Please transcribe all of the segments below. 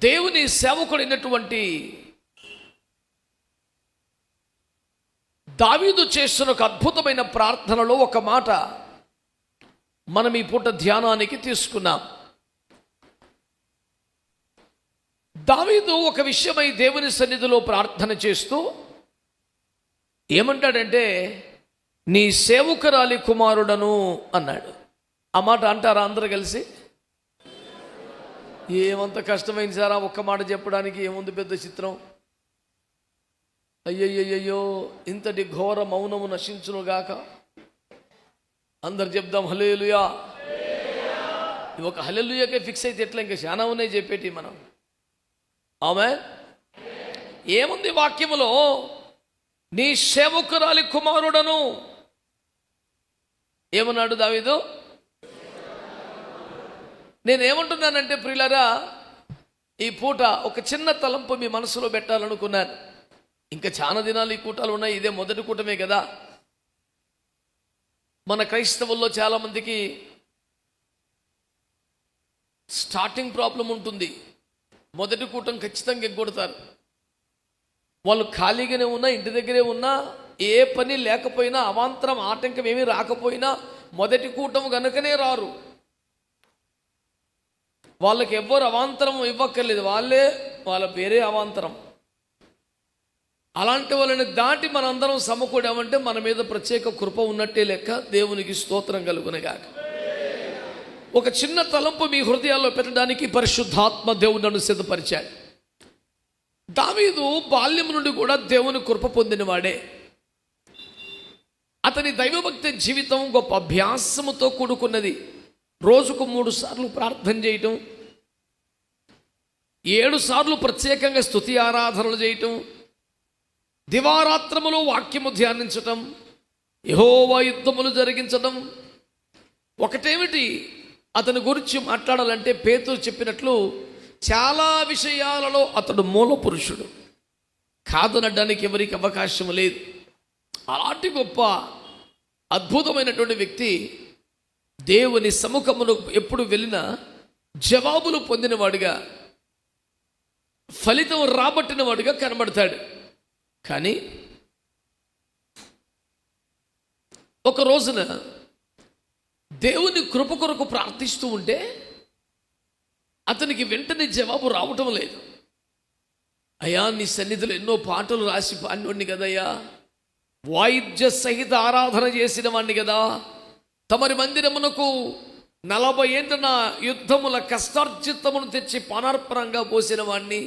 దేవుని సేవకుడైనటువంటి దావీదు చేస్తున్న ఒక అద్భుతమైన ప్రార్థనలో ఒక మాట మనం ఈ పూట ధ్యానానికి తీసుకున్నాం. దావీదు ఒక విషయమై దేవుని సన్నిధిలో ప్రార్థన చేస్తూ ఏమంటాడంటే, నీ సేవకురాలి కుమారుడను అన్నాడు. ఆ మాట అంటారా అందరూ కలిసి? ఏమంత కష్టమైంది సారా ఒక్క మాట చెప్పడానికి, ఏముంది పెద్ద చిత్రం? అయ్యయ్యయ్యో, ఇంతటి ఘోర మౌనము నశించునుగాక. అందరు చెప్దాం హల్లెలూయా. ఒక హల్లెలూయాకే ఫిక్స్ అయితే ఎట్లా? ఇంకా చాలా ఉన్నాయి చెప్పేటి మనం. ఆమేన్. ఏముంది వాక్యములో? నీ సేవకురాలి కుమారుడను. ఏమన్నాడు దావీదు? నేనేమంటున్నానంటే ప్రియులారా, ఈ పూట ఒక చిన్న తలంపు మీ మనసులో పెట్టాలనుకున్నాను. ఇంకా చాలా దినాలు ఈ కూటాలు ఉన్నాయి, ఇదే మొదటి కూటమే కదా. మన క్రైస్తవుల్లో చాలామందికి స్టార్టింగ్ ప్రాబ్లం ఉంటుంది. మొదటి కూటం ఖచ్చితంగా ఎగ్గొడతారు. వాళ్ళు ఖాళీగానే ఉన్నా, ఇంటి దగ్గరే ఉన్నా, ఏ పని లేకపోయినా, అవాంతరం ఆటంకం ఏమీ రాకపోయినా మొదటి కూటం గనుకనే రారు. వాళ్ళకి ఎవ్వరు అవాంతరం ఇవ్వక్కర్లేదు, వాళ్ళ పేరే అవాంతరం. అలాంటి వాళ్ళని దాటి మనందరం సమకూడామంటే మన మీద ప్రత్యేక కృప ఉన్నట్టే లెక్క. దేవునికి స్తోత్రం కలుగునగాక. ఒక చిన్న తలంపు మీ హృదయాల్లో పెట్టడానికి పరిశుద్ధాత్మ దేవుడు నన్ను సిద్ధపరిచాడు. దావీదు బాల్యం నుండి కూడా దేవుని కృప పొందినవాడే. అతని దైవభక్తి జీవితం గొప్ప అభ్యాసముతో కూడుకున్నది. రోజుకు 3 సార్లు ప్రార్థన చేయటం, 7 సార్లు ప్రత్యేకంగా స్తుతి ఆరాధనలు చేయటం, దివారాత్రములు వాక్యము ధ్యానించటం, యెహోవా యుద్ధములు జరిగించటం. ఒకటేమిటి, అతని గురించి మాట్లాడాలంటే పేతురు చెప్పినట్లు చాలా విషయాలలో అతడు మూల పురుషుడు, కాదనడానికి ఎవరికి అవకాశం లేదు. అలాంటి గొప్ప అద్భుతమైనటువంటి వ్యక్తి దేవుని సముఖమును ఎప్పుడు వెళ్ళినా జవాబులు పొందినవాడుగా, ఫలితం రాబట్టిన వాడుగా కనబడతాడు. కానీ ఒక రోజున దేవుని కృప కొరకు ప్రార్థిస్తూ ఉంటే అతనికి వెంటనే జవాబు రావటం లేదు. అయ్యా, నీ సన్నిధిలో ఎన్నో పాటలు రాసి పాడినవాడిని కదయ్యా, వాయిద్య సహిత ఆరాధన చేసిన వాడిని కదా, తమరి మందిరమునకు 40 ఏండ్ల నా యుద్ధముల కష్టార్జితమును తెచ్చి పానార్పణంగా పోసిన వాణ్ణి.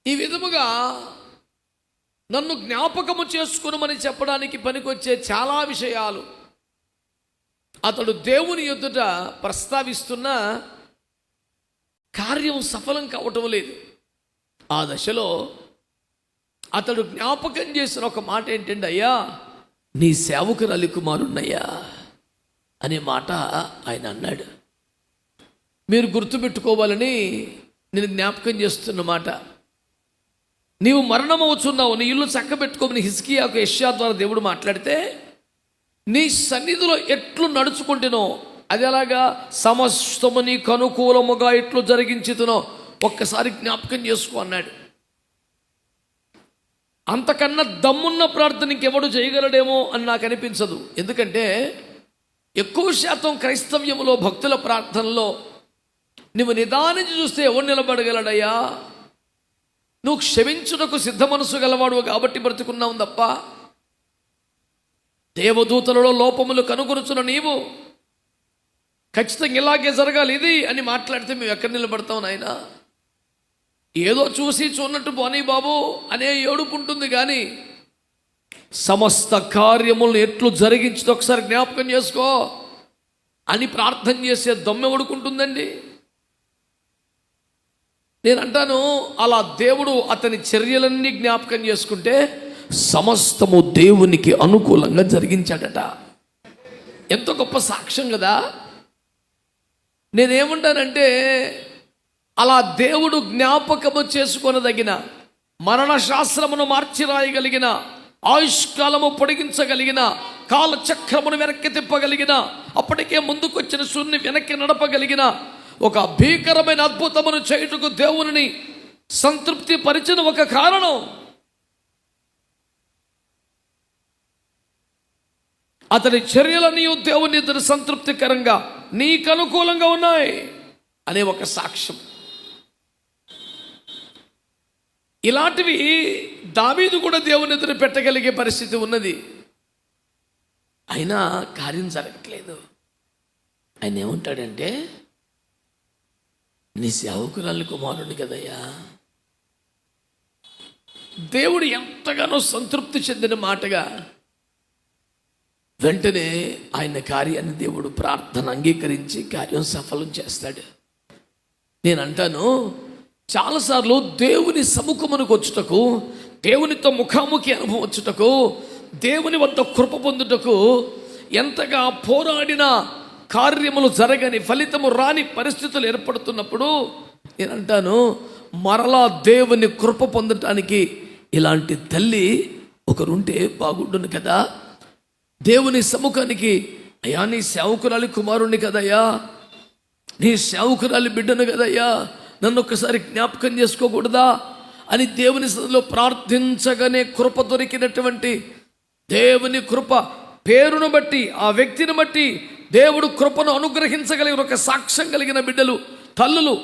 ఈ విధముగా నన్ను జ్ఞాపకము చేసుకునమని చెప్పడానికి పనికొచ్చే చాలా విషయాలు అతడు దేవుని ఎదుట ప్రస్తావిస్తున్నా కార్యం సఫలం కావటం లేదు. ఆ దశలో అతడు జ్ఞాపకం చేసిన ఒక మాట ఏంటంటే, అయ్యా, నీ సేవకురాలి కుమారున్నయ్యా అనే మాట ఆయన అన్నాడు. మీరు గుర్తుపెట్టుకోవాలని నేను జ్ఞాపకం చేస్తున్న మాట. నీవు మరణమవుచున్నావు, నీ ఇల్లు చక్కబెట్టుకోమని హిజ్కియాకు యెషయా ద్వారా దేవుడు మాట్లాడితే, నీ సన్నిధిలో ఎట్లు నడుచుకుంటునో అది ఎలాగా, సమస్తము నీకు అనుకూలముగా ఎట్లు జరిగించుతునో ఒక్కసారి జ్ఞాపకం చేసుకో అన్నాడు. అంతకన్నా దమ్మున్న ప్రార్థన ఇంకెవడు చేయగలడేమో అని నాకు అనిపించదు. ఎందుకంటే ఎక్కువ శాతం క్రైస్తవ్యములో భక్తుల ప్రార్థనలో నువ్వు నిదానించి చూస్తే ఎవడు నిలబడగలడయ్యా? నువ్వు క్షమించుటకు సిద్ధ మనసు గలవాడు కాబట్టి బ్రతుకున్నావు తప్ప, దేవదూతలలో లోపములు కనుగొనుచున్న నీవు ఖచ్చితంగా ఇలాగే జరగాలి ఇది అని మాట్లాడితే మేము ఎక్కడ నిలబడతాం నాయనా? ఏదో చూసి చూన్నట్టు పోనీ బాబు అనే ఏడుపు ఉంటుంది. కానీ సమస్త కార్యములను ఎట్లు జరిగించుతో ఒకసారి జ్ఞాపకం చేసుకో అని ప్రార్థన చేసే దమ్మెవడుకుంటుందండి. నేను అంటాను, అలా దేవుడు అతని చర్యలన్నీ జ్ఞాపకం చేసుకుంటే సమస్తము దేవునికి అనుకూలంగా జరిగించాడట. ఎంత గొప్ప సాక్ష్యం కదా. నేనేమంటానంటే, అలా దేవుడు జ్ఞాపకము చేసుకొనదగిన, మరణ శాస్త్రమును మార్చి రాయగలిగిన, ఆయుష్కాలము పొడిగించగలిగిన, కాలచక్రమును వెనక్కి తిప్పగలిగిన, అప్పటికే ముందుకొచ్చిన సూర్యుని వెనక్కి నడపగలిగిన, ఒక భీకరమైన అద్భుతమును చేయుటకు దేవుని సంతృప్తి పరిచిన ఒక కారణం. అతని చర్యలన్నీ దేవుని ఎదుట సంతృప్తికరంగా నీకు అనుకూలంగా ఉన్నాయి అనే ఒక సాక్ష్యం. ఇలాంటివి దావీదు కూడా దేవుని ఎదుట పెట్టగలిగే పరిస్థితి ఉన్నది. అయినా కార్యం జరగట్లేదు. ఆయన ఏమంటాడంటే, నీ సేవకురాలి కుమారుడు కదయ్యా. దేవుడు ఎంతగానో సంతృప్తి చెందిన మాటగా వెంటనే ఆయన కార్యాన్ని దేవుడు ప్రార్థన అంగీకరించి కార్యం సఫలం చేస్తాడు. నేను అంటాను, చాలాసార్లు దేవుని సముఖమునకు వచ్చుటకు, దేవునితో ముఖాముఖి అనుభవం వచ్చుటకు, దేవుని వద్ద కృప పొందుటకు ఎంతగా పోరాడిన కార్యములు జరగని, ఫలితము రాని పరిస్థితులు ఏర్పడుతున్నప్పుడు నేను అంటాను, మరలా దేవుని కృప పొందటానికి ఇలాంటి తల్లి ఒకరుంటే బాగుండును కదా. దేవుని సముఖానికి, అయ్యా నీ సేవకురాలి కుమారుణ్ణి కదయ్యా, నీ సేవకురాలి బిడ్డను కదయ్యా, నన్ను ఒక్కసారి జ్ఞాపకం చేసుకోకూడదా అని దేవుని సన్నిధిలో ప్రార్థించగానే కృప దొరికినటువంటి, దేవుని కృప పేరును బట్టి, ఆ వ్యక్తిని బట్టి దేవుడు కృపను అనుగ్రహించగలిగిన ఒక సాక్ష్యం కలిగిన బిడ్డలు, తల్లులు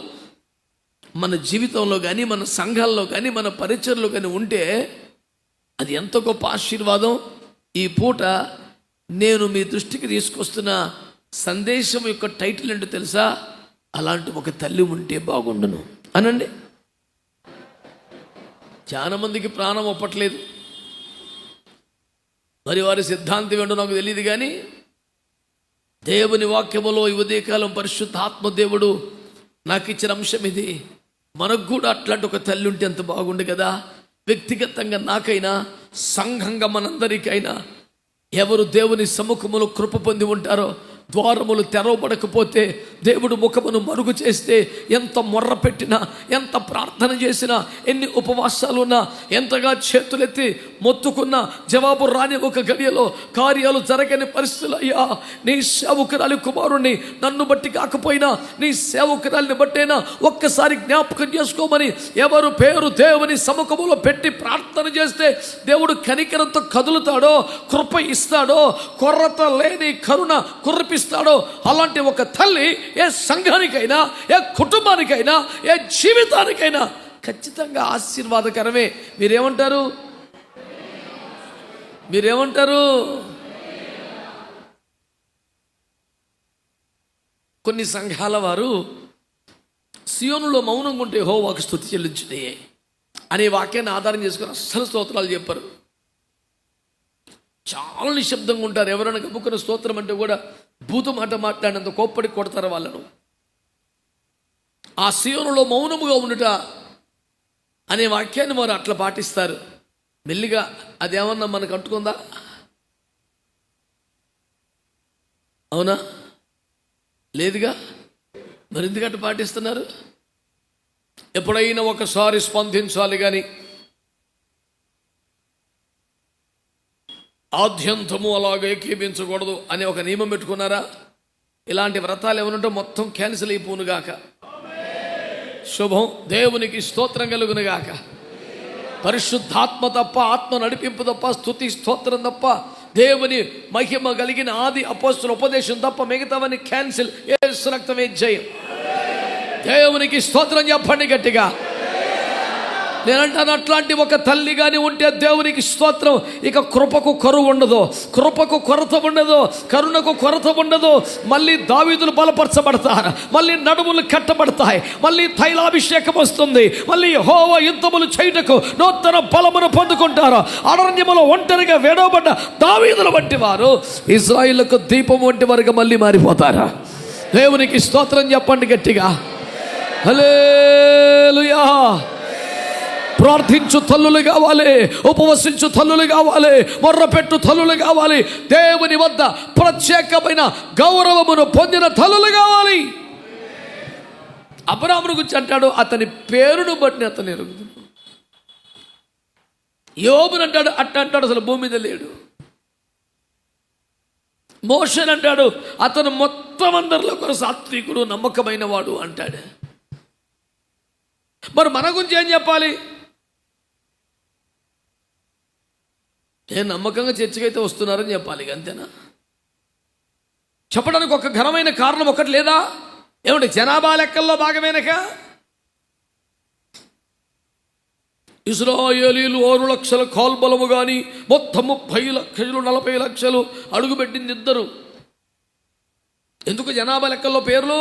మన జీవితంలో కానీ, మన సంఘాల్లో కానీ, మన పరిచర్లో కానీ ఉంటే అది ఎంత గొప్ప ఆశీర్వాదం. ఈ పూట నేను మీ దృష్టికి తీసుకొస్తున్న సందేశం యొక్క టైటిల్ ఏంటో తెలుసా? అలాంటి ఒక తల్లి ఉంటే బాగుండును అనండి. చాలా మందికి ప్రాణం ఒప్పట్లేదు. మరి వారి సిద్ధాంతం ఏంటో నాకు తెలియదు, కానీ దేవుని వాక్యములో ఈ ఉదయకాలం పరిశుద్ధాత్మ దేవుడు నాకు ఇచ్చిన అంశం ఇది. మనకు కూడా అట్లాంటి ఒక తల్లి ఉంటే ఎంత బాగుండు కదా. వ్యక్తిగతంగా నాకైనా, సంఘంగా మనందరికైనా, ఎవరు దేవుని సముఖములో కృప పొంది ఉంటారో, ద్వారములు తెరవబడకపోతే, దేవుడు ముఖమును మరుగు చేస్తే, ఎంత మొర్ర పెట్టినా, ఎంత ప్రార్థన చేసినా, ఎన్ని ఉపవాసాలు ఉన్నా, ఎంతగా చేతులెత్తి మొత్తుకున్నా జవాబు రాని ఒక గడియలో కార్యాలు జరగని పరిస్థితులు, అయ్యా నీ సేవకురాలి కుమారుణ్ణి నన్ను బట్టి కాకపోయినా నీ సేవకురాలిని బట్టైనా ఒక్కసారి జ్ఞాపకం చేసుకోమని ఎవరు పేరు దేవుని సముఖములో పెట్టి ప్రార్థన చేస్తే దేవుడు కనికరంతో కదులుతాడో, కృప ఇస్తాడో, కొరత లేని కరుణ కురిపిస్తాడో, అలాంటి ఒక తల్లి ఏ సంఘానికైనా, ఏ కుటుంబానికైనా, ఏ జీవితానికైనా ఖచ్చితంగా ఆశీర్వాదకరమే. మీరేమంటారు? కొన్ని సంఘాల వారు సియోనులో మౌనంగా ఉంటే యెహోవాకు స్తుతి చెల్లించుటే అనే వాక్యాన్ని ఆధారం చేసుకుని అస్సలు స్తోత్రాలు చెప్పరు. చాలా నిశ్శబ్దంగా ఉంటారు. ఎవరైనా గబుక్కున్న స్తోత్రం అంటే కూడా భూత మాట మాట్లాడినంత కోప్పడి కొడతారు వాళ్ళను. ఆ సియోనులో మౌనముగా ఉండుట అనే వాక్యాన్ని వారు అట్లా పాటిస్తారు. మెల్లిగా అదేమన్నా మనకు అంటుకుందా? అవునా? లేదుగా. మరి ఎందుకంటే పాటిస్తున్నారు? ఎప్పుడైనా ఒకసారి స్పందించాలి కానీ ఆద్యంతము అలాగే ఏకీపించకూడదు అనే ఒక నియమం పెట్టుకున్నారా? ఇలాంటి వ్రతాలు ఏమనుంటే మొత్తం క్యాన్సిల్ అయిపోనుగాక. శుభం. దేవునికి స్తోత్రం కలుగునుగాక. పరిశుద్ధాత్మ తప్ప, ఆత్మ నడిపింపు తప్ప, స్తుతి స్తోత్రం తప్ప, దేవుని మహిమ కలిగిన ఆది అపోస్తుల ఉపదేశం తప్ప మిగతావన్నీ క్యాన్సిల్. యేసు రక్తమే జయం. దేవునికి స్తోత్రం చెప్పండి గట్టిగా. నేనంటాను, అట్లాంటి ఒక తల్లి కానీ ఉంటే దేవునికి స్తోత్రం. ఇక కృపకు కరువు ఉండదు, కృపకు కొరత ఉండదు, కరుణకు కొరత ఉండదు. మళ్ళీ దావీదులు బలపరచబడతారు, మళ్ళీ నడుములు కట్టబడతాయి, మళ్ళీ తైలాభిషేకం వస్తుంది, మళ్ళీ యెహోవా యుద్ధములు చేయుటకు నూతన బలమును పొందుకుంటారు. అరణ్యములో ఒంటరిగా వేడవబడ్డ దావీదుల వంటి వారు ఇశ్రాయేలుకు దీపం వంటి వారుగా మళ్ళీ మారిపోతారా? దేవునికి స్తోత్రం చెప్పండి గట్టిగా. హల్లెలూయా. ప్రార్థించు తల్లులు కావాలి, ఉపవసించు తల్లులు కావాలి, మొర్రపెట్టు తల్లులు కావాలి, దేవుని వద్ద ప్రత్యేకమైన గౌరవమును పొందిన తల్లులు కావాలి. అబ్రాహామును గురించి అంటాడు, అతని పేరును బట్టి అతను ఎరుగుదు. యోబుని అంటాడు, అట్ట అంటాడు, అసలు భూమి మీద లేడు. మోషే అంటాడు, అతను మొత్తం అందరిలో ఒక సాత్వికుడు, నమ్మకమైన వాడు అంటాడు. మరి మన గురించి ఏం చెప్పాలి? నేను నమ్మకంగా చర్చకైతే వస్తున్నారని చెప్పాలి, అంతేనా? చెప్పడానికి ఒక ఘనమైన కారణం ఒకటి లేదా? ఏమంటే జనాభా లెక్కల్లో భాగమేనక ఇశ్రాయేలీలు 6 లక్షల కాల్బలము కానీ మొత్తం 30 లక్షలు 40 లక్షలు అడుగుపెట్టింది ఇద్దరు. ఎందుకు జనాభా లెక్కల్లో పేర్లు?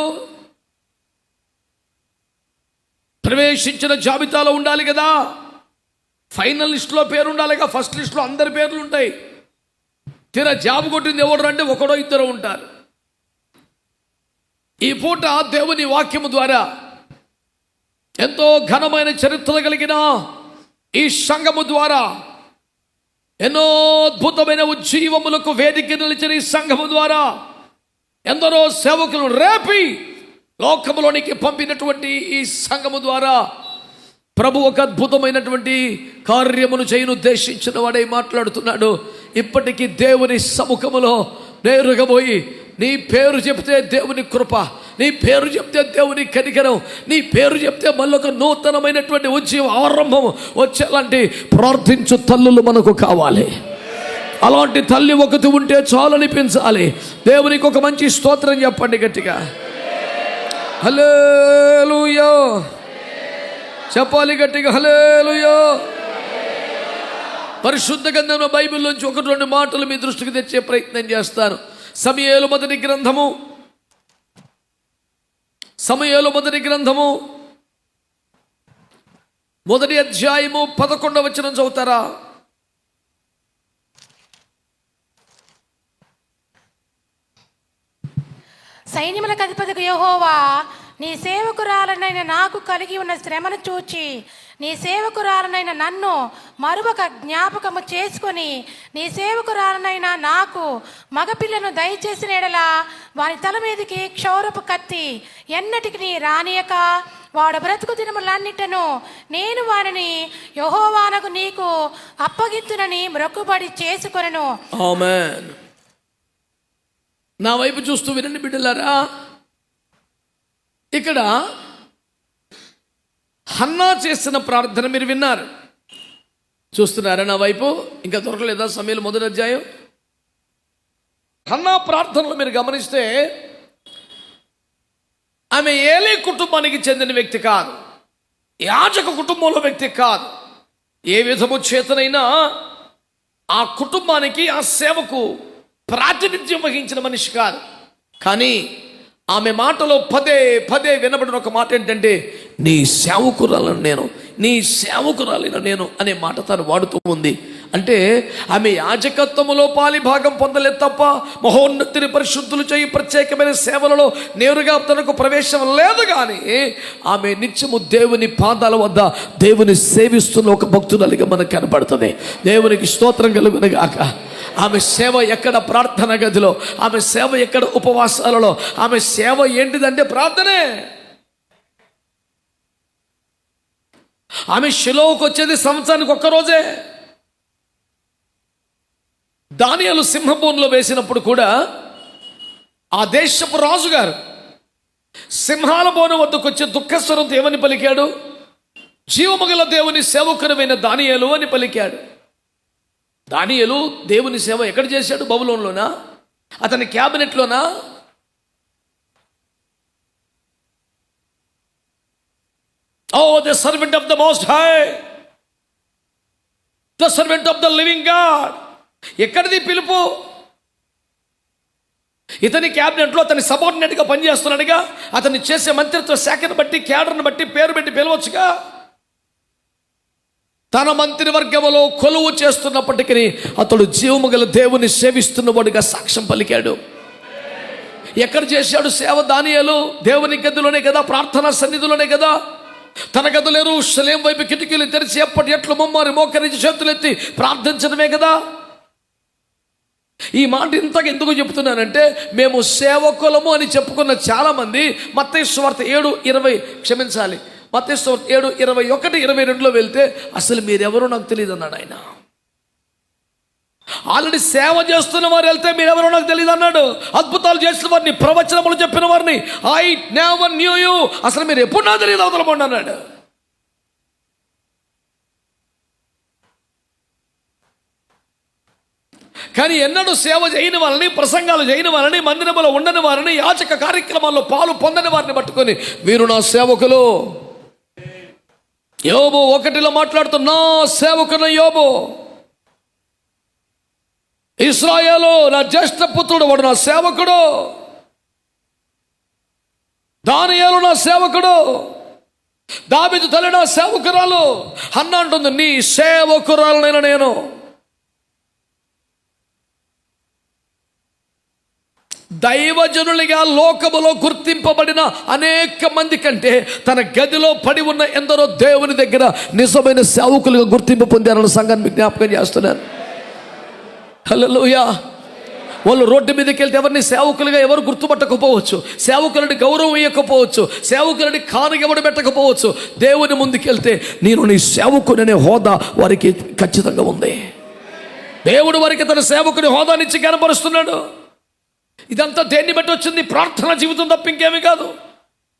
ప్రవేశించిన జాబితాలో ఉండాలి కదా, ఫైనల్ లిస్టులో పేరు ఉండాలిగా. ఫస్ట్ లిస్టులో అందరి పేర్లు ఉంటాయి. తీరా జాబు కొట్టింది ఎవరు అంటే ఒకడో ఇద్దరు ఉంటారు. ఈ పూట దేవుని వాక్యము ద్వారా ఎంతో ఘనమైన చరిత్ర కలిగిన ఈ సంఘము ద్వారా, ఎన్నో అద్భుతమైన ఉజ్జీవములకు వేదిక నిలిచిన ఈ సంఘము ద్వారా ఎందరో సేవకులను రేపి లోకములోనికి పంపినటువంటి ఈ సంఘము ద్వారా ప్రభు ఒక అద్భుతమైనటువంటి కార్యమును చేయను ఉద్దేశించిన వాడై మాట్లాడుతున్నాడు. ఇప్పటికీ దేవుని సముఖములో నేరుగా పోయి నీ పేరు చెప్తే దేవుని కృప, నీ పేరు చెప్తే దేవుని కనికరం, నీ పేరు చెప్తే మళ్ళీ ఒక నూతనమైనటువంటి ఉద్యమ ఆరంభం వచ్చేలాంటి ప్రార్థించు తల్లులు మనకు కావాలి. అలాంటి తల్లి ఒకటి ఉంటే చాలు అనిపించాలి. దేవునికి ఒక మంచి స్తోత్రం చెప్పండి గట్టిగా. హల్లెలూయా చెప్పాలి గట్టిగా, హల్లెలూయా. పరిశుద్ధ గ్రంథంలో బైబిల్లోంచి 1-2 మాటలు మీ దృష్టికి తెచ్చే ప్రయత్నం చేస్తాను. సమూయేలు మొదటి గ్రంథము 1 అధ్యాయము 11వ వచనం చదువుతారా? సైన్యములకు అధిపతికి యెహోవా, నీ సేవకురాలనైన నాకు కలిగి ఉన్న శ్రమను చూచి నీ సేవకురాలనైన నన్ను మరొక జ్ఞాపకము చేసుకొని నీ సేవకురాలనైన నాకు మగపిల్లను దయచేసిన ఎడల వారి తల మీదకి క్షౌరపు కత్తి ఎన్నటికి నీ రానియక వాడు బ్రతుకు దినములన్నిటను నేను వారిని యెహోవానకు నీకు అప్పగింతునని మొక్కుబడి చేసుకొనెను. ఆమేన్. నా వైపు చూస్తూ వినండి బిడ్డలారా. ఇక్కడ హన్నా చేసిన ప్రార్థన మీరు విన్నారు, చూస్తున్నారా నా వైపు? ఇంకా దొరకలేదా? సమూయేలు 1 అధ్యాయం. హన్నా ప్రార్థనలో మీరు గమనిస్తే ఆమె ఏలీ కుటుంబానికి చెందిన వ్యక్తి కాదు, యాజక కుటుంబంలో వ్యక్తి కాదు. ఏ విధము చేతనైనా ఆ కుటుంబానికి, ఆ సేవకు ప్రాతినిధ్యం వహించిన మనిషి కాదు. కానీ ఆమె మాటలో పదే పదే వినబడిన ఒక మాట ఏంటంటే, నీ సేవకురాలను నేను, నీ సేవకురాలిన నేను అనే మాట తను వాడుతూ ఉంది. అంటే ఆమె యాజకత్వములో పాలి భాగం పొందలేదు తప్ప మహోన్నతిని పరిశుద్ధులు చేయి ప్రత్యేకమైన సేవలలో నేరుగా తనకు ప్రవేశం లేదు. కానీ ఆమె నిత్యము దేవుని పాదాల వద్ద దేవుని సేవిస్తున్న ఒక భక్తురాలిగా మనకు కనపడుతుంది. దేవునికి స్తోత్రం కలుగునుగాక. ఆమె సేవ ఎక్కడ? ప్రార్థన గదిలో. ఆమె సేవ ఎక్కడ? ఉపవాసాలలో. ఆమె సేవ ఏంటిదంటే ప్రార్థనే. ఆమె షిలోహుకు వచ్చేది సంవత్సరానికి ఒక్కరోజే. దానియేలు సింహబోన్లో వేసినప్పుడు కూడా ఆ దేశపు రాజుగారు సింహాల బోనం వద్దకు వచ్చి దుఃఖస్వరంతో ఏమని పలికాడు? జీవముగల దేవుని సేవకురమైన దానియేలు అని పలికాడు. దానియేలు దేవుని సేవ ఎక్కడ చేశాడు? బబులోనులోనా? అతని క్యాబినెట్లోనా? Oh, the servant of the Most High, the servant of the living God. ఎక్కడిది పిలుపు? ఇతని క్యాబినెట్లో అతని సబార్డినేట్గా పనిచేస్తున్నాడుగా. అతన్ని చేసే మంత్రిత్వ శాఖను బట్టి, క్యాడర్ను బట్టి, పేరు పెట్టి పిలవచ్చుగా. తన మంత్రి వర్గములో కొలువు చేస్తున్నప్పటికీ అతడు జీవము గల దేవుని సేవిస్తున్నవాడుగా సాక్ష్యం పలికాడు. ఎక్కడ చేశాడు సేవ దానియేలు? దేవుని గదిలోనే కదా, ప్రార్థనా సన్నిధిలోనే కదా. తన గదులు యెరూషలేము వైపు కిటికీలు తెరిచి ఎప్పటి ఎట్లు ముమ్మారి మోకరించి చేతులెత్తి ప్రార్థించడమే కదా. ఈ మాట ఇంతగా ఎందుకు చెప్తున్నానంటే, మేము సేవకులము అని చెప్పుకున్న చాలామంది మత్తయి సువార్త 7:20 మత్తయి సువార్త 7:21-22 వెళ్తే అసలు మీరెవరో నాకు తెలియదు అన్నాడు ఆయన. ఆల్రెడీ సేవ చేస్తున్న వారు వెళ్తే మీరెవరో నాకు తెలియదు అన్నాడు. అద్భుతాలు చేసిన వారిని, ప్రవచనములు చెప్పిన వారిని, ఐ నెవర్ న్యూ యూ, అసలు మీరు ఎప్పుడు నాకు తెలియదు అవతలపోండి అన్నాడు. కానీ ఎన్నడూ సేవ చేయని వారిని, ప్రసంగాలు చేయని వారిని, మందిరంలో ఉండని వారిని, యాచక కార్యక్రమాల్లో పాలు పొందని వారిని పట్టుకొని వీరు నా సేవకులు. యోబు 1 మాట్లాడుతూ నా సేవకుడు యోబు, ఇశ్రాయేలు నా జ్యేష్ఠ పుత్రుడు, వాడు నా సేవకుడు. దానియేలు నా సేవకుడు, దావీదు తల్లి నా సేవకురాలు. హన్నా అంటుంది నీ సేవకురాలనైనా నేను. దైవజనులుగా లోకములో గుర్తింపబడిన అనేక మంది కంటే తన గదిలో పడి ఉన్న ఎందరో దేవుని దగ్గర నిజమైన సేవకులుగా గుర్తింపు పొందారన్న సంఘాన్ని జ్ఞాపకం చేస్తున్నాను. హల్లెలూయా. వాళ్ళు రోడ్డు మీదకి వెళ్తే ఎవరిని సేవకులుగా ఎవరు గుర్తుపట్టకపోవచ్చు, సేవకులని గౌరవం ఇవ్వకపోవచ్చు, సేవకులని కాను ఎవడు పెట్టకపోవచ్చు. దేవుని ముందుకెళ్తే నేను నీ సేవకుని హోదా వారికి ఖచ్చితంగా ఉంది. దేవుడు వారికి తన సేవకుని హోదానిచ్చి కనపరుస్తున్నాడు. ఇదంతా దేన్ని బట్టి వచ్చింది? ప్రార్థన జీవితం తప్ప ఇంకేమీ కాదు.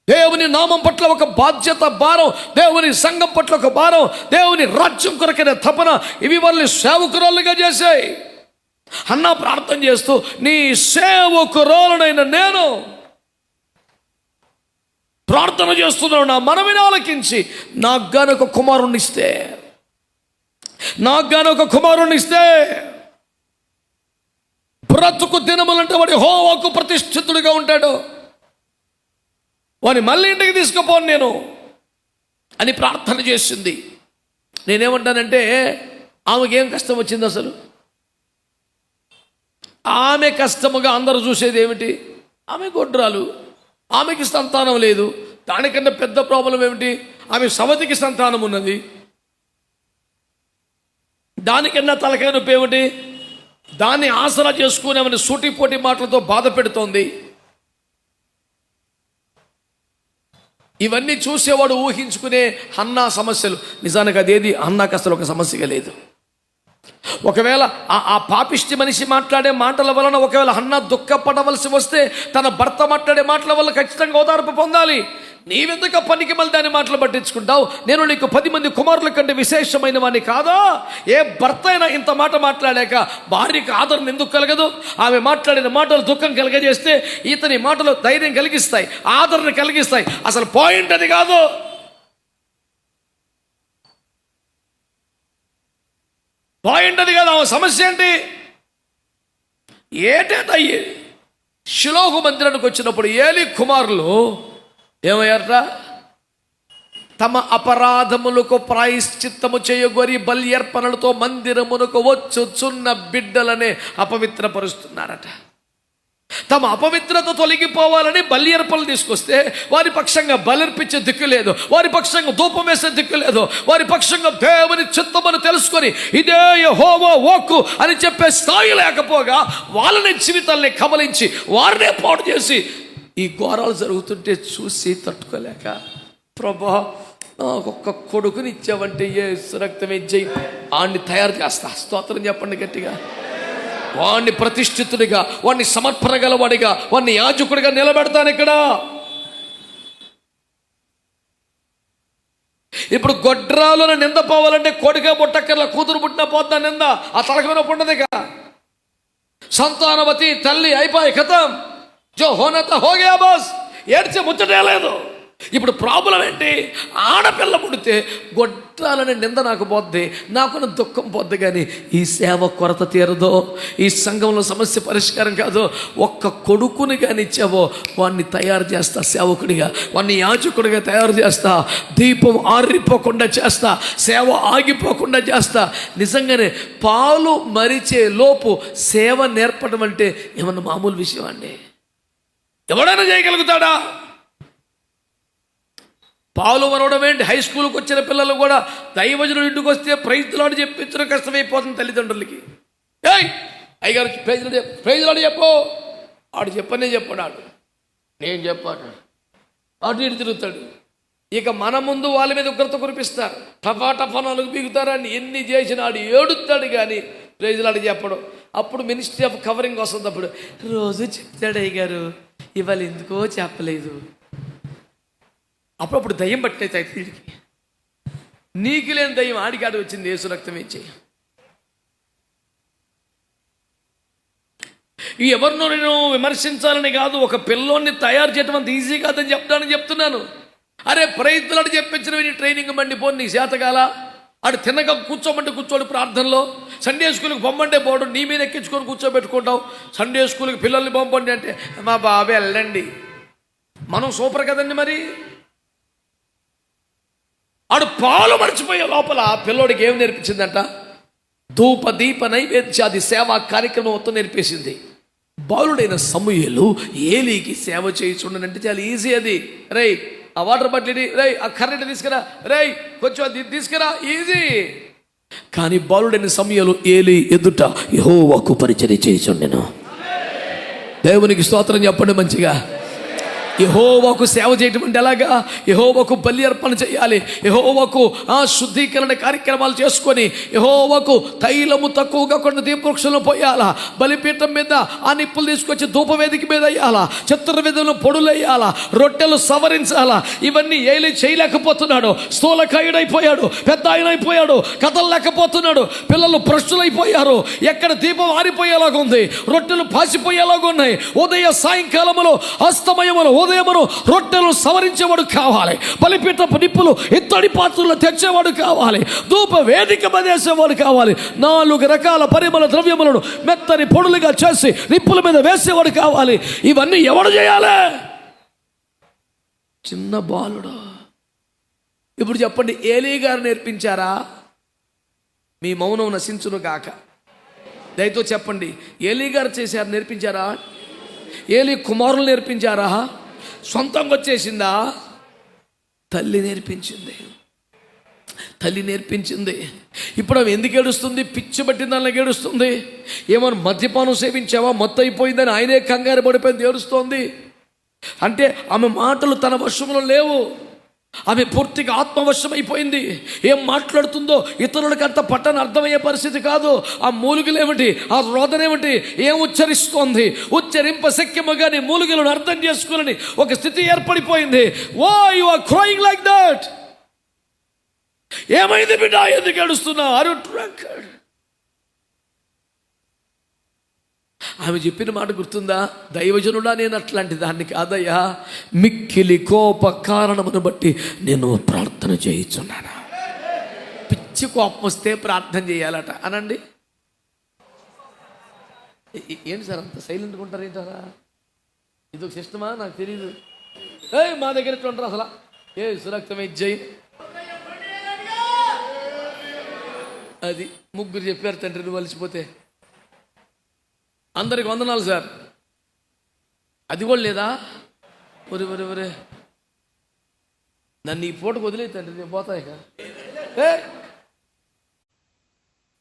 దేవుని నామం పట్ల ఒక బాధ్యత, భారం, దేవుని సంఘం పట్ల ఒక భారం, దేవుని రాజ్యం కొరకైన తపన, ఇవి వాళ్ళని సేవకురాలుగా చేశాయి. అన్నా ప్రార్థన చేస్తూ నీ సేవకురాలునైన నేను ప్రార్థన చేస్తున్నాను, నా మనవిని ఆలకించి నాకు గాని ఒక కుమారుణ్ణి ఇస్తే, నాకు గాని ఒక కుమారుణ్ణి ఇస్తే బ్రతుకు దినములంటే వాడి యెహోవాకు ప్రతిష్ఠితుడిగా ఉంటాడు, వాడిని మళ్ళీ ఇంటికి తీసుకుపోను నేను అని ప్రార్థన చేసింది. నేనేమంటానంటే ఆమెకేం కష్టం వచ్చింది? అసలు ఆమె కష్టముగా అందరూ చూసేది ఏమిటి? ఆమె గొడ్రాలు, ఆమెకి సంతానం లేదు. దానికన్నా పెద్ద ప్రాబ్లం ఏమిటి? ఆమె సవతికి సంతానం ఉన్నది. దానికన్నా తలకాయ నొప్పి ఏమిటి? దాన్ని ఆసరా చేసుకుని ఆమెను సూటిపోటి మాటలతో బాధ పెడుతోంది. ఇవన్నీ చూసేవాడు ఊహించుకునే హన్నా సమస్యలు. నిజానికి అదేది హన్నాకు అసలు ఒక సమస్యగా లేదు. ఒకవేళ ఆ పాపిష్టి మనిషి మాట్లాడే మాటల వలన ఒకవేళ హన్నా దుఃఖపడవలసి వస్తే తన భర్త మాట్లాడే మాటల వల్ల ఖచ్చితంగా ఓదార్పు పొందాలి. నీవెందుకు పనికి మళ్ళీ దాని మాటలు పట్టించుకుంటావు? నేను నీకు 10 మంది కుమారుల కంటే విశేషమైన వాడిని కాదా? ఏ భర్త అయినా ఇంత మాట మాట్లాడాక భార్యకు ఆదరణ ఎందుకు కలగదు? ఆమె మాట్లాడిన మాటలు దుఃఖం కలిగజేస్తే ఇతని మాటలు ధైర్యం కలిగిస్తాయి, ఆదరణ కలిగిస్తాయి. అసలు పాయింట్ అది కాదు. పాయింట్ అది కాదు. ఆమె సమస్య ఏంటి? ఏటేటయ్యే షిలోహు మందిరానికి వచ్చినప్పుడు ఏలీ కుమారులు ఏమయ్యారట? తమ అపరాధములకు ప్రాయశ్చిత్తము చేయగోరి బల్యర్పణలతో మందిరమునకు వచ్చుచున్న బిడ్డలనే అపవిత్రపరుస్తున్నారట. తమ అపవిత్రత తొలగిపోవాలని బల్యర్పణలు తీసుకొస్తే వారి పక్షంగా బలర్పించే దిక్కు లేదు, వారి పక్షంగా ధూపం వేసే దిక్కు లేదు, వారి పక్షంగా దేవుని చిత్తమని తెలుసుకొని ఇదే యెహోవా వాక్కు అని చెప్పే స్థాయి లేకపోగా వాళ్ళని జీవితాల్ని కబలించి వారినే పాడు చేసి ఈ ఘోరాలు జరుగుతుంటే చూసి తట్టుకోలేక, ప్రభా నాకు ఒక్క కొడుకుని ఇచ్చావంటే యేసు రక్తమే జై, వాడిని తయారు చేస్తా. స్తోత్రం చెప్పండి గట్టిగా. వాడిని ప్రతిష్ఠితుడిగా, వాడిని సమర్పణ గలవాడిగా, వాడిని యాజకుడిగా నిలబెడతాను ఇక్కడ. ఇప్పుడు గొడ్రాలను నింద పోవాలంటే కొడుకే పుట్టక్కర్లా, కూతురు పుట్టినా పోతా నింద, ఆ తలకమైన పుట్టదిగా. సంతానవతి తల్లి అయిపోయి కథం, జో హోనత హోగయా బాస్, ఏడ్చే ముచ్చటే లేదు. ఇప్పుడు ప్రాబ్లం ఏంటి? ఆడపిల్ల పుడితే గొడ్రాలని నింద నాకు పోద్ది, నాకున్న దుఃఖం పోద్ది, కానీ ఈ సేవ కొరత తీరదో, ఈ సంఘంలో సమస్య పరిష్కారం కాదు. ఒక్క కొడుకుని కానీ ఇచ్చావో వాడిని తయారు చేస్తా సేవకుడిగా, వాడిని యాజకుడిగా తయారు చేస్తా, దీపం ఆరిపోకుండా చేస్తా, సేవ ఆగిపోకుండా చేస్తా. నిజంగానే పాలు మరిచే లోపు సేవ నేర్పడం అంటే ఏమన్నా మామూలు విషయం అండి? ఎవడైనా చేయగలుగుతాడా? పాలు మరవడం ఏంటి? హై స్కూల్కి వచ్చిన పిల్లలు కూడా దైవజనుడు ఇంటికి వస్తే ప్రైజ్లాడు చెప్పించడం కష్టమైపోతుంది తల్లిదండ్రులకి. ఏయ్ అయ్యగారు ప్రైజ్లాడు చెప్పు, ఆడు చెప్పనే చెప్పాడు, నేను చెప్పాను, అటు ఇటు తిరుగుతాడు. ఇక మన ముందు వాళ్ళ మీద ఉగ్రత కురిపిస్తారు, టపా టపా నాలుగు బిగుతారని ఎన్ని చేసినా ఆడు ఏడుస్తాడు, కానీ ప్రైజ్లాడు చెప్పడం. అప్పుడు మినిస్ట్రీ ఆఫ్ కవరింగ్ వస్తుంది. అప్పుడు రోజు చెప్తాడు అయ్య గారు, ఇవాళ ఎందుకో చెప్పలేదు. అప్పుడప్పుడు దయ్యం పట్టయితే వీడికి, నీకు లేని దయ్యం ఆడికాడి వచ్చింది యేసు రక్తం ఇచ్చి. ఈ ఎవరినో నేను విమర్శించాలని కాదు, ఒక పిల్లోని తయారు చేయడం అంత ఈజీ కాదని చెప్పడానికి చెప్తున్నాను. అరే ప్రయత్నాలు చెప్పించిన ట్రైనింగ్ మండిపోను, నీ చేతగాల. ఆడు తినక కూర్చోమంటే కూర్చోడు ప్రార్థనలో, సండే స్కూల్కి పొమ్మంటే పోవడం, నీ మీద ఎక్కించుకొని కూర్చోబెట్టుకుంటావు. సండే స్కూల్కి పిల్లల్ని పంపండి అంటే మా బాబే వెళ్ళండి. మనం సూపర్ కదండి. మరి ఆడు పాలు మర్చిపోయే లోపల పిల్లోడికి ఏం నేర్పించిందంట? ధూప దీప నైవేద్యాది సేవా కార్యక్రమం మొత్తం నేర్పేసింది. బాలుడైన సమూయేలు ఏలీకి సేవ చేయించుండనంటే చాలా ఈజీ. అది రై ఆ వాటర్ బాటిల్, రై ఆ కర్రెంట్ తీసుకురా, రై కొంచెం అది తీసుకురా, ఈజీ. కానీ బాలుడైన సమూయేలు ఏలీ ఎదుట యెహోవాకు పరిచర్య చేయించుండెను. దేవునికి స్తోత్రం చెప్పండి మంచిగా. యెహోవాకు సేవ చేయటం అంటే ఎలాగా? యెహోవాకు బలి అర్పణ చేయాలి, యెహోవాకు శుద్ధీకరణ కార్యక్రమాలు చేసుకొని, యెహోవాకు తైలము తక్కువగా కొన్ని దీపవృక్షంలో పోయాలా, బలిపీఠం మీద ఆ నిప్పులు తీసుకొచ్చి ధూపవేదిక మీద వేయాలా, చతుర్వేదంలో పొడులు వేయాలా, రొట్టెలు సవరించాలా. ఇవన్నీ ఏలీ చేయలేకపోతున్నాడు. స్థూలకాయుడైపోయాడు, పెద్ద ఆయన అయిపోయాడు, కథలు లేకపోతున్నాడు. పిల్లలు భ్రష్టులైపోయారు. ఎక్కడ దీపం ఆరిపోయేలాగా ఉంది, రొట్టెలు పాసిపోయేలాగా ఉన్నాయి. ఉదయ సాయంకాలములో అస్తమయములో ఉదయమును రొట్టెలు సవరించేవాడు కావాలి, బలిపీఠపు నిప్పులు ఇత్తడి పాత్రలు తెచ్చేవాడు కావాలి, ధూప వేదిక మదేసేవాడు కావాలి, 4 రకాల పరిమళ ద్రవ్యములను మెత్తని పొడులుగా చేసి నిప్పుల మీద వేసేవాడు కావాలి. ఇవన్నీ ఎవడు చేయాలి? చిన్న బాలుడు. ఇప్పుడు చెప్పండి, ఏలీ గారు నేర్పించారా? మీ మౌనం నశించును గాక. దయతో చెప్పండి, ఏలీ గారు చేశారు, నేర్పించారా? ఏలీ కుమారులు నేర్పించారా? సొంతంగా వచ్చేసిందా? తల్లి నేర్పించింది. తల్లి నేర్పించింది. ఇప్పుడు ఆమె ఎందుకు ఏడుస్తుంది? పిచ్చి పట్టిన దానిలోకి ఏడుస్తుంది. ఏమన్నా మద్యపానం సేవించావా, మొత్తం అయిపోయిందని ఆయనే కంగారు పడిపోయింది, ఏడుస్తోంది. అంటే ఆమె మాటలు తన వశంలో లేవు. ఆమె పూర్తిగా ఆత్మవశం అయిపోయింది. ఏం మాట్లాడుతుందో ఇతరులకు అంత పట్టని అర్థమయ్యే పరిస్థితి కాదు. ఆ మూలుగులేమిటి, ఆ రోదనేమిటి, ఏం ఉచ్చరిస్తోంది, ఉచ్చరింప శక్యము కానీ మూలుగులను అర్థం చేసుకోవాలని ఒక స్థితి ఏర్పడిపోయింది. Oh you are crying like that. ఏమైంది బిడ్డ, ఎందుకు ఏడుస్తున్నావు? Are you drunk? ఆమె చెప్పిన మాట గుర్తుందా? దైవజనుడా, నేను అట్లాంటి దాన్ని కాదయ్యా, మిక్కిలి కోప కారణమును బట్టి నేను ప్రార్థన చేయించున్నాను. పిచ్చి కోపం వస్తే ప్రార్థన చేయాలట అనండి. ఏంటి సార్ అంత సైలెంట్గా ఉంటారు ఏంటారా? ఇదొక సిస్టమా? నాకు తెలియదు. మా దగ్గర ఎట్లా ఉంటారు అసలు? సురక్తమే జై. అది ముగ్గురు చెప్పారు తండ్రి, నువ్వు వలిసిపోతే. అందరికి వందనాలు సార్. అది కూడా లేదా? ఒరే నన్ను ఈ పూటకు వదిలేతండి, నేను పోతా ఇక.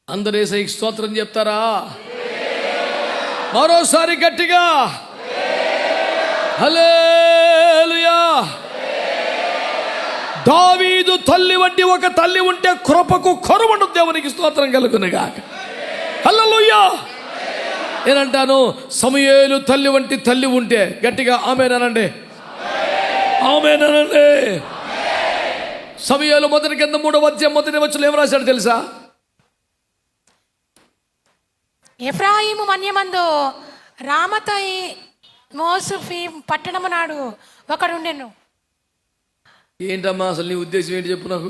అందరూ యేసయ్యకి స్తోత్రం చెప్తారా? మరోసారి గట్టిగా హల్లెలూయా. దావీదు తల్లి వంటి ఒక తల్లి ఉంటే కృపకు కరువను. దేవునికి స్తోత్రం కలుగునుగాక. హల్లెలూయా. నేనంటాను, సమూయేలు తల్లి వంటి తల్లి ఉంటే గట్టిగా ఆమేనండి, ఆమేనండి. సమూయేలు మొదటి కింద 3వ అధ్యాయం 1వ వచనంలో ఏం రాశాడు తెలుసా? ఎఫ్రాయిము మన్యమందు రామతై మోసుఫీ పట్టణము నాడు ఒకడుండెను. ఏంటమ్మా అసలు నీ ఉద్దేశం ఏంటి చెప్పు నాకు.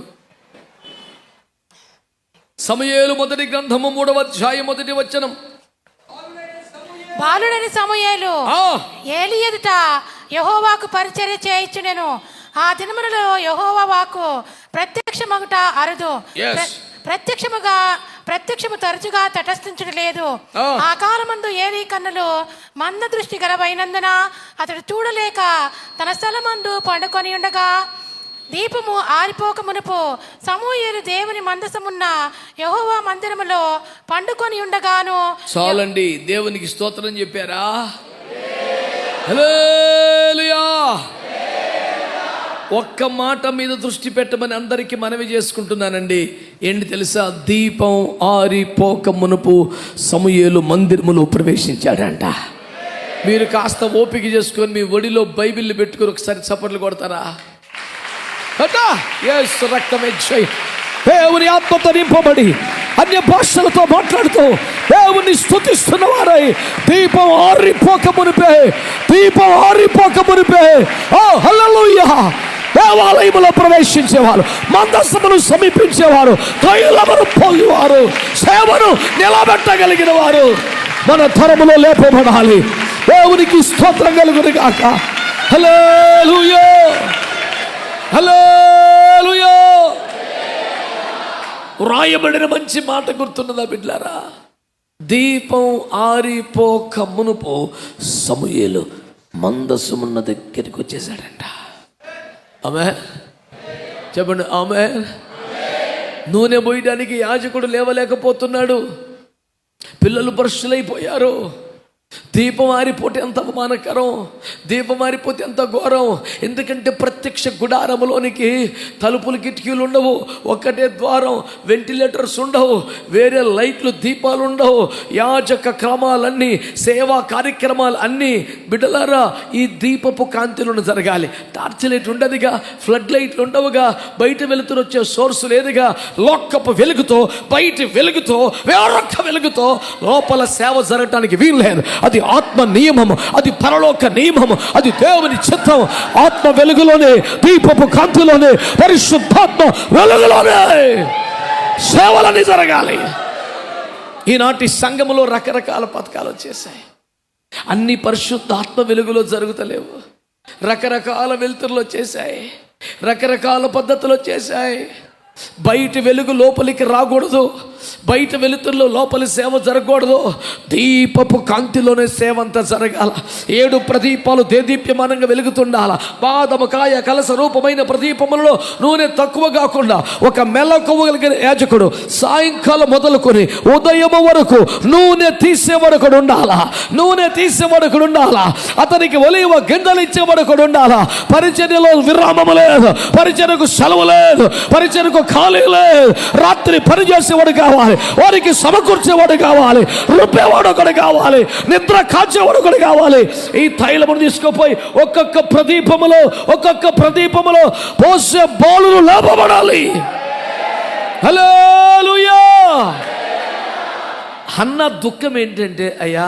సమూయేలు మొదటి గ్రంథము 3వ అధ్యాయం 1వ వచనం. బాలుడని సమూయేలు ఏలీ ఎదుట యెహోవాకు పరిచర్య చేయించునెను. ఆ దినములలో యెహోవా వాక్కు ప్రత్యక్షమగుట అరుదు, ప్రత్యక్షము తరచుగా తటస్థించడం లేదు. ఆ కాలమందు ఏలీ కన్నులు మంద దృష్టి గలవైనందున అతడు చూడలేక తన స్థలమందు పండుకొని ఉండగా, దీపము ఆరిపోక మునుపు సమూయేలు దేవుని మందసమున్న యెహోవా మందిరములో పండుకొని ఉండగాను. చాలండి, దేవునికి స్తోత్రం చెప్పారా? హల్లెలూయా. ఒక్క మాట మీద దృష్టి పెట్టమని అందరికీ మనవి చేసుకుంటున్నానండి. ఏంటి తెలుసా? దీపం ఆరిపోక మునుపు సమూయేలు మందిరములో ప్రవేశించాడంట. మీరు కాస్త ఓపిక చేసుకొని మీ ఒడిలో బైబిల్ పెట్టుకొని ఒకసారి చప్పట్లు కొడతారా? రక్తమే జై. దేవుని ఆత్మతో నింపబడి అన్య భాషలతో మాట్లాడుతూ దేవుని స్తుతిస్తున్న వారై దీపం ఆరిపోక మునిపే ఓ హల్లెలూయా దేవాలయములో ప్రవేశించేవారు, మందసమును సమీపించేవారు, తైలమును పోయేవారు, సేవను నిలబెట్టగలిగిన వారు మన తరములో లేపబడాలి. దేవునికి స్తోత్రం కలుగును గాక. హల్లెలూయా హల్లెలూయా. రాయబడిన మంచి మాట గుర్తున్నదా బిడ్లారా? దీపం ఆరిపోక మునుపు సమూయేలు మందసమున్న దగ్గరికి వచ్చేసాడంట. ఆమేన్ చెప్పండి. ఆమేన్. నూనె పోయడానికి యాజకుడు లేవలేకపోతున్నాడు. పిల్లలు భ్రష్టులైపోయారు. దీపం ఆరిపోతే ఎంత అవమానకరం, దీపం ఆరిపోతే ఎంత ఘోరం. ఎందుకంటే ప్రత్యక్ష గుడారములోనికి తలుపులు కిటికీలు ఉండవు, ఒక్కటే ద్వారం, వెంటిలేటర్స్ ఉండవు, వేరే లైట్లు దీపాలు ఉండవు. యాజక క్రమాలన్నీ, సేవా కార్యక్రమాలు అన్నీ బిడ్డలారా ఈ దీపపు కాంతిలో జరగాలి. టార్చ్ లైట్ ఉండదుగా, ఫ్లడ్ లైట్లు ఉండవుగా, బయట వెలుతురు వచ్చే సోర్స్ లేదుగా. లోకపు వెలుగుతో, బయట వెలుగుతో, వేరొక్క వెలుగుతో లోపల సేవ జరగటానికి వీలు లేదు. అది ఆత్మ నియమము, అది పరలోక నియమము, అది దేవుని చిత్తం. ఆత్మ వెలుగులోనే, దీపపు కాంతిలోనే, పరిశుద్ధాత్మ వెలుగులోనే సేవలని జరగాలి. ఈనాటి సంఘములో రకరకాల పథకాలు వచ్చేసాయి. అన్ని పరిశుద్ధాత్మ వెలుగులో జరుగుతలేవు. రకరకాల వెలుతురులు వచ్చేసాయి, రకరకాల పద్ధతులు వచ్చేసాయి. బయట వెలుగు లోపలికి రాకూడదు, బయట వెలుతురులో లోపలి సేవ జరగకూడదు. దీపపు కాంతిలోనే సేవ అంతా జరగాల. 7 ప్రదీపాలు దేదీప్యమానంగా వెలుగుతుండాల. పాదము కాయ కలస రూపమైన ప్రదీపములలో నూనె తక్కువ కాకుండా ఒక మెలకువ కలిగిన యాజకుడు సాయంకాలం మొదలుకొని ఉదయం వరకు నూనె తీసేవాడు ఉండాలా, నూనె తీసేవాడు ఉండాలా. అతనికి ఒలివ గింజలు ఇచ్చేవాడు ఉండాలా. పరిచర్యలో విరామము లేదు, పరిచర్యకు సెలవు లేదు, పరిచర్యకు ఖాళీ లేదు. రాత్రి పనిచేసేవాడు కావాలి, వారికి సమకూర్చేవాడు కావాలి, రుబ్బేవాడు ఒకడు కావాలి, నిద్ర కాచేవాడు ఒకడు కావాలి. ఈ తైలమును తీసుకుపోయి ఒక్కొక్క ప్రదీపములో పోసే బౌలులు లేపబడాలి. హల్లెలూయా. అన్న దుఃఖం ఏంటంటే, అయ్యా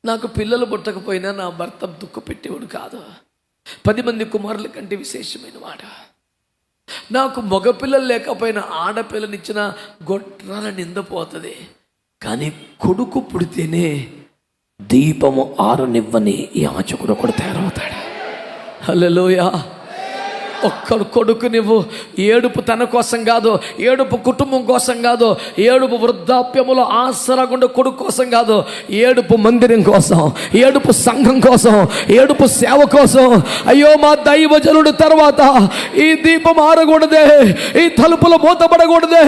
నాకు పిల్లలు పుట్టకపోయినా నా భర్త దుఃఖ పెట్టేవాడు కాదు. 10 మంది కుమారుల కంటే విశేషమైన వాడు. నాకు మగపిల్లలు లేకపోయినా ఆడపిల్లనిచ్చిన గొడ్రాల నిందపోతుంది. కానీ కొడుకు పుడితేనే దీపము ఆరనివ్వని యాజకుడు ఒకడు తయారవుతాడు. హల్లెలూయా. ఒక్కడు కొడుకు నువ్వు. ఏడుపు తన కోసం కాదు, ఏడుపు కుటుంబం కోసం కాదు, ఏడుపు వృద్ధాప్యములో ఆసరాగుండే కొడుకు కోసం కాదు, ఏడుపు మందిరం కోసం, ఏడుపు సంఘం కోసం, ఏడుపు సేవ కోసం. అయ్యో మా దైవజనుడు తర్వాత ఈ దీపం ఆరకూడదే, ఈ తలుపులు మూతపడకూడదే,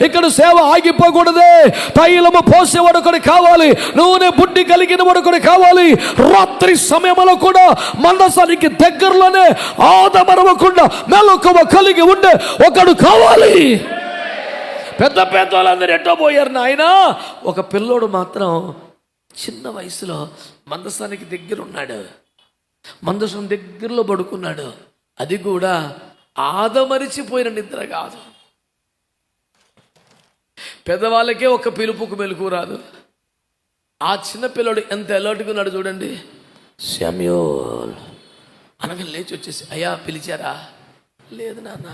ఇక్కడ సేవ ఆగిపోకూడదే. తైలము పోసేవాడు ఒకటి కావాలి, నూనె బుడ్డి కలిగిన వాడు ఒకటి కావాలి. రాత్రి సమయంలో కూడా మందసానికి దగ్గరలోనే ఆదమరవకుండా మెలకువ కలిగి ఉండే ఒకడు కావాలి. పెద్ద వాళ్ళందరూ ఎట్టో పోయారు నాయన. ఒక పిల్లోడు మాత్రం చిన్న వయసులో మందసానికి దగ్గర ఉన్నాడు, మందసం దగ్గరలో పడుకున్నాడు. అది కూడా ఆదమరిచిపోయిన నిద్ర కాదు. పెద్దవాళ్ళకే ఒక పిలుపుకు మెలకు రాదు. ఆ చిన్న పిల్లోడు ఎంత అలర్ట్గా ఉన్నాడు చూడండి. శామ్యూల్ అనగా లేచి వచ్చేసి, అయ్యా పిలిచారా? లేదు నాన్న.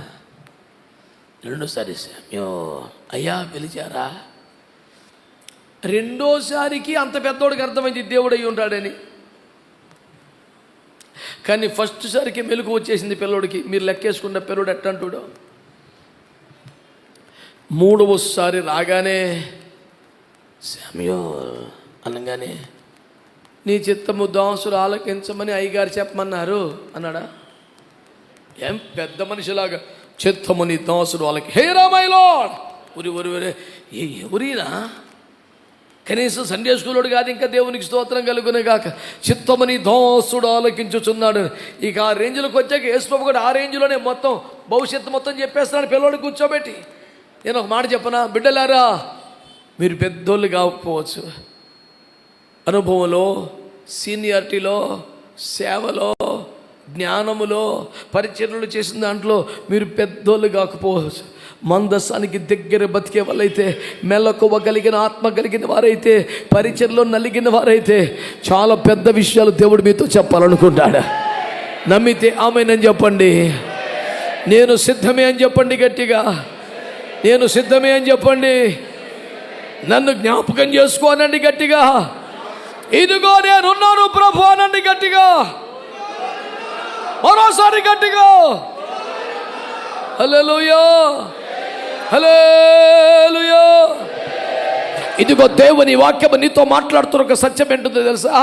రెండోసారి శామ్యూల్, అయ్యా పిలిచారా? రెండోసారికి అంత పెద్దోడికి అర్థమైంది దేవుడు అయ్యి ఉంటాడని. కానీ ఫస్ట్ సారికి మెలకు వచ్చేసింది పిల్లోడికి. మీరు లెక్కేసుకున్న పిల్లోడు ఎట్టంటాడు. 3వసారి రాగానే శామ్యూల్ అనగానే, నీ చిత్తము దాసులు ఆలకించమని అయ్యగారు చెప్పమన్నారు అన్నాడా? ఏం పెద్ద మనిషిలాగా చిత్తము నీ దాసుడు ఆలకి. హే రామై లార్డ్. ఎవరీనా కనీసం సండే స్కూలోడు కాదు, ఇంకా దేవునికి స్తోత్రం కలుగునే గాక. చిత్తమని దాసుడు ఆలకించుచున్నాడు. ఇక ఆ రేంజ్లోకి వచ్చాక యేసుప్రభు కూడా ఆ రేంజ్లోనే మొత్తం భవిష్యత్తు మొత్తం చెప్పేస్తున్నాడు పిల్లవాడిని కూర్చోబెట్టి. నేను ఒక మాట చెప్పనా, బిడ్డలారా, మీరు పెద్దోళ్ళు కాకపోవచ్చు, అనుభవంలో, సీనియారిటీలో, సేవలో, జ్ఞానములో, పరిచర్యలు చేసిన దాంట్లో మీరు పెద్దోళ్ళు కాకపోవచ్చు. మందసానికి దగ్గర బతికే వాళ్ళైతే, మెలకువ కలిగిన ఆత్మ కలిగిన వారైతే, పరిచర్లో నలిగిన వారైతే చాలా పెద్ద విషయాలు దేవుడు మీతో చెప్పాలనుకుంటాడు. నమ్మితే ఆమెనని చెప్పండి. నేను సిద్ధమే అని చెప్పండి గట్టిగా. నేను సిద్ధమే అని చెప్పండి. నన్ను జ్ఞాపకం చేసుకోనండి గట్టిగా. ఇదిగో నేనున్నాను ప్రభు అనండి గట్టిగా. మరోసారి గట్టిగా. హల్లెలూయా, హల్లెలూయా. ఇదిగో దేవుని వాక్యం నీతో మాట్లాడుతున్న ఒక సత్యం ఏంటో తెలుసా?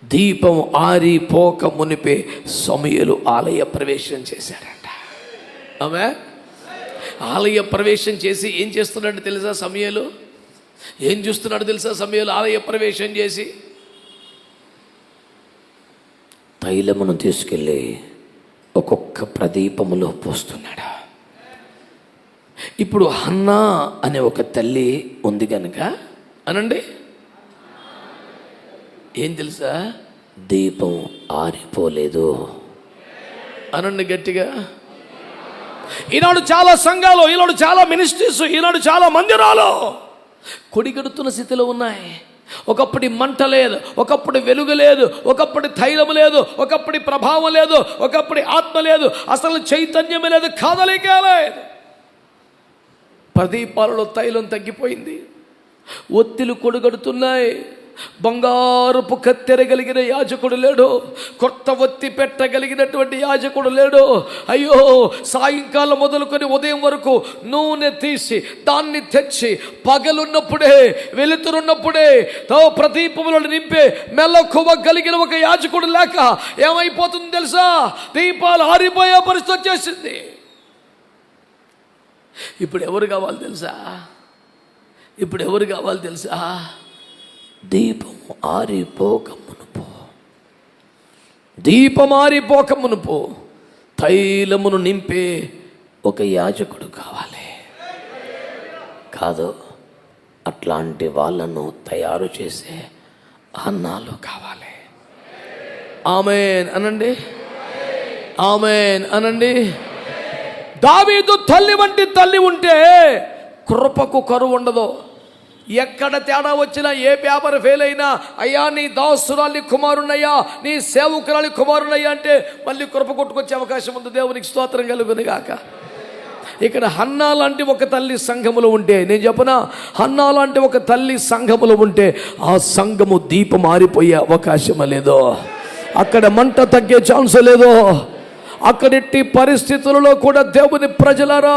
దీపం ఆరిపోక మునిపే సమూయేలు ఆలయ ప్రవేశం చేశాడంట. ఆమె ఆలయ ప్రవేశం చేసి ఏం చేస్తున్నాడు తెలుసా? సమూయేలు ఏం చూస్తున్నాడు తెలుసా? సమూయేలు ఆలయ ప్రవేశం చేసి తైలమును తీసుకెళ్ళి ఒక్కొక్క ప్రదీపములో పోస్తున్నాడు. ఇప్పుడు హన్నా అనే ఒక తల్లి ఉంది కనుక అనండి, ఏం తెలుసా? దీపం ఆరిపోలేదు అనండి గట్టిగా. ఈనాడు చాలా సంఘాలు, ఈనాడు చాలా మినిస్ట్రీస్, ఈనాడు చాలా మందిరాలు కొడిగడుతున్న స్థితిలో ఉన్నాయి. ఒకప్పటి మంట లేదు, ఒకప్పటి వెలుగు లేదు, ఒకప్పటి తైలము లేదు, ఒకప్పటి ప్రభావం లేదు, ఒకప్పటి ఆత్మ లేదు, అసలు చైతన్యమే లేదు, కదలికే లేదు. ప్రదీపాలలో తైలం తగ్గిపోయింది, ఒత్తిలు కొడుగడుతున్నాయి. బంగారపు కత్తెరగలిగిన యాజకుడు లేడు, కొత్త ఒత్తి పెట్టగలిగినటువంటి యాజకుడు లేడు. అయ్యో, సాయంకాలం మొదలుకొని ఉదయం వరకు నూనె తీసి దాన్ని తెచ్చి పగలున్నప్పుడే, వెలుతురున్నప్పుడే ప్రదీపములను నింపే మెలకువ కలిగిన ఒక యాజకుడు లేక ఏమైపోతుంది తెలుసా? దీపాలు ఆరిపోయే పరిస్థితి వచ్చేసింది. ఇప్పుడు ఎవరు కావాలి తెలుసా? ఇప్పుడు ఎవరు కావాలి తెలుసా? దీపం ఆరిపోక మునుపు, దీపం ఆరిపోక మునుపు తైలమును నింపే ఒక యాజకుడు కావాలి. కాదు, అట్లాంటి వాళ్ళను తయారు చేసే అన్నాలు కావాలి. ఆమేన్ అనండి, ఆమేన్ అనండి. దావీదు తల్లి వంటి తల్లి ఉంటే కృపకు కరువు ఉండదు. ఎక్కడ తేడా వచ్చినా, ఏ పేపర్ ఫెయిల్ అయినా, అయ్యా నీ దాసురాలి కుమారునయ్యా, నీ సేవకురాలి కుమారునయ్యా అంటే మళ్ళీ కృప కొట్టుకొచ్చే అవకాశం ఉంది. దేవునికి స్తోత్రం కలుగును గాక. ఇక్కడ హన్నా లాంటి ఒక తల్లి సంఘములో ఉంటే, నేను చెప్పనా, హన్నా లాంటి ఒక తల్లి సంఘములో ఉంటే ఆ సంఘము దీపం ఆరిపోయే అవకాశం లేదు. అక్కడ మంట తగ్గే ఛాన్స్ లేదు. అక్కడెట్టి పరిస్థితులలో కూడా దేవుని ప్రజలారా,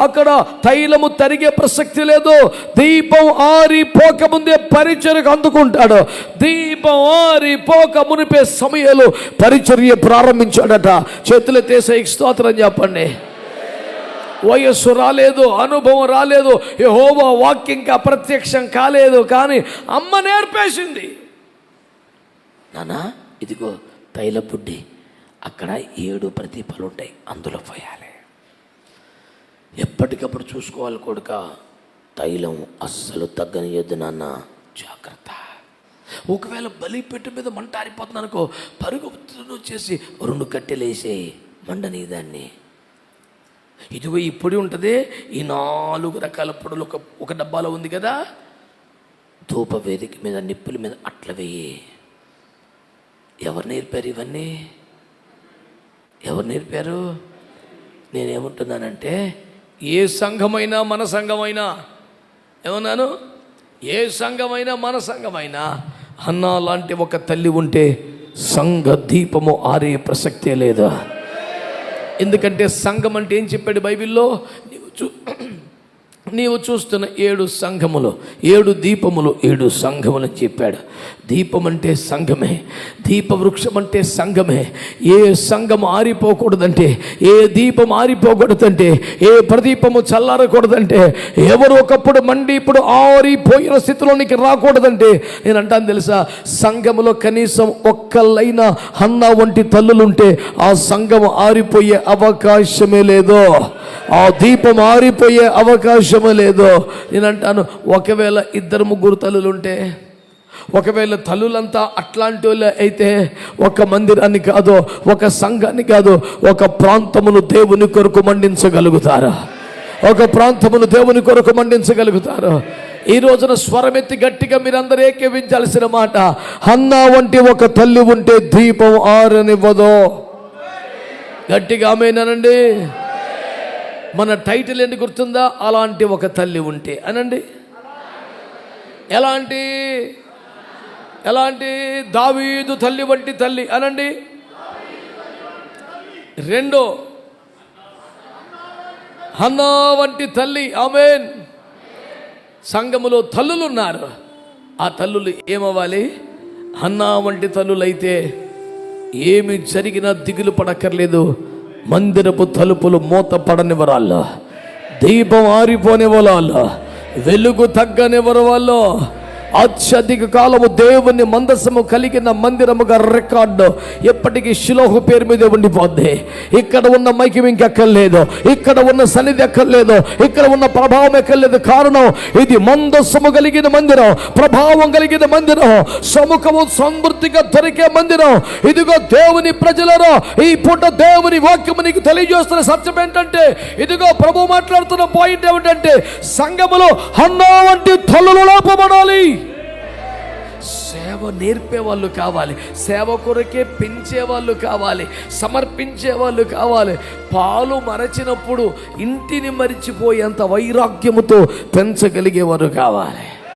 అక్కడ తైలము తరిగే ప్రసక్తి లేదు. దీపం ఆరిపోక ముందే పరిచర్యకు అందుకుంటాడు. దీపం ఆరిపోక మునిపే సమూయేలు పరిచర్య ప్రారంభించాడట. చేతులు తీసే స్తోత్రం చెప్పండి. వయస్సు రాలేదు, అనుభవం రాలేదు, యెహోవా వాక్యం ఇంకా ప్రత్యక్షం కాలేదు, కానీ అమ్మ నేర్పేసింది. నానా ఇదిగో తైల బుడ్డి, అక్కడ 7 ప్రదీపాలు ఉంటాయి, అందులో పోయాలి. ఎప్పటికప్పుడు చూసుకోవాలి కొడుక, తైలం అస్సలు తగ్గనియొద్దు నాన్న, జాగ్రత్త. ఒకవేళ బలిపెట్టు మీద మంట ఆరిపోతుంది అనుకో, పరుగు వచ్చేసి 2 కట్టెలేసి మండని దాన్ని. ఇదిగో ఈ పొడి ఉంటుంది, ఈ 4 రకాల పొడులు ఒక డబ్బాలో ఉంది కదా, ధూప వేదిక మీద నిప్పుల మీద అట్ల వేయి. ఎవరు నేర్పారు ఇవన్నీ? ఎవరు నేర్పారు? నేనేమంటున్నానంటే, ఏ సంఘమైనా మన సంఘమైనా, ఏమన్నాను, ఏ సంఘమైనా మన సంఘమైనా అన్నా లాంటి ఒక తల్లి ఉంటే సంఘ దీపము ఆరే ప్రసక్తే లేదా. ఎందుకంటే సంఘం అంటే ఏం చెప్పాడు బైబిల్లో? నీవు చూస్తున్న 7 సంఘములు, 7 దీపములు, 7 సంఘములు అని చెప్పాడు. దీపం అంటే సంఘమే, దీపవృక్షం అంటే సంఘమే. ఏ సంఘం ఆరిపోకూడదంటే, ఏ దీపం ఆరిపోకూడదంటే, ఏ ప్రదీపము చల్లారకూడదంటే, ఎవరు ఒకప్పుడు మండి ఇప్పుడు ఆరిపోయిన స్థితిలోనికి రాకూడదంటే, నేను అంటాను తెలుసా, సంఘములో కనీసం ఒక్కళ్ళైనా హన్నా వంటి తల్లులుంటే ఆ సంఘం ఆరిపోయే అవకాశమే లేదో, ఆ దీపం ఆరిపోయే అవకాశమే లేదో. నేను అంటాను, ఒకవేళ 2-3 తల్లులుంటే, ఒకవేళ తల్లులంతా అట్లాంటి వాళ్ళు అయితే, ఒక మందిరాన్ని కాదు, ఒక సంఘాన్ని కాదు, ఒక ప్రాంతమును దేవుని కొరకు మండించగలుగుతారా? ఒక ప్రాంతమును దేవుని కొరకు మండించగలుగుతారు. ఈ రోజున స్వరమెత్తి గట్టిగా మీరందరూ ఏకీవించాల్సిన మాట, హన్నా వంటి ఒక తల్లి ఉంటే దీపం ఆరనివ్వదు. గట్టిగా ఆమేనండి. మన టైటిల్ ఏంటి గుర్తుందా? అలాంటి ఒక తల్లి ఉంటే అనండి. ఎలాంటి దావీదు తల్లి వంటి తల్లి అనండి. 2 హన్నా వంటి తల్లి. ఆమేన్. సంఘములో తల్లులు ఉన్నారు. ఆ తల్లులు ఏమవ్వాలి? హన్నా వంటి తల్లులైతే ఏమి జరిగినా దిగులు పడక్కర్లేదు. మందిరపు తలుపులు మూత పడనివ్వరాళ్ళు, దీపం ఆరిపోనివ్వరాళ్ళు, వెలుగు తగ్గనివ్వరు వాళ్ళు. అత్యధిక కాలము దేవుని మందసము కలిగిన మందిరముగా రికార్డు ఎప్పటికీ షిలోహు పేరు మీద ఉండిపోద్ది. ఇక్కడ ఉన్న మైకి ఇంకెక్కర్లేదు, ఇక్కడ ఉన్న సన్నిధి ఎక్కర్లేదు, ఇక్కడ ఉన్న ప్రభావం ఎక్కర్లేదు. కారణం, ఇది మందసము కలిగిన మందిరం, ప్రభావం కలిగిన మందిరం, సముఖము సమృద్ధిగా దొరికే మందిరం. ఇదిగో దేవుని ప్రజలలో ఈ పూట దేవుని వాక్యము నీకు తెలియజేస్తున్న సత్యం ఏంటంటే, ఇదిగో ప్రభు మాట్లాడుతున్న పాయింట్ ఏమిటంటే, సంఘములో హన్నా వంటి తల్లులు లోపబడాలి. సేవ నేర్పే వాళ్ళు కావాలి, సేవ కొరకే పెంచే వాళ్ళు కావాలి, సమర్పించే వాళ్ళు కావాలి. పాలు మరచినప్పుడు ఇంటిని మరిచిపోయేంత వైరాగ్యముతో పెంచగలిగేవారు కావాలి.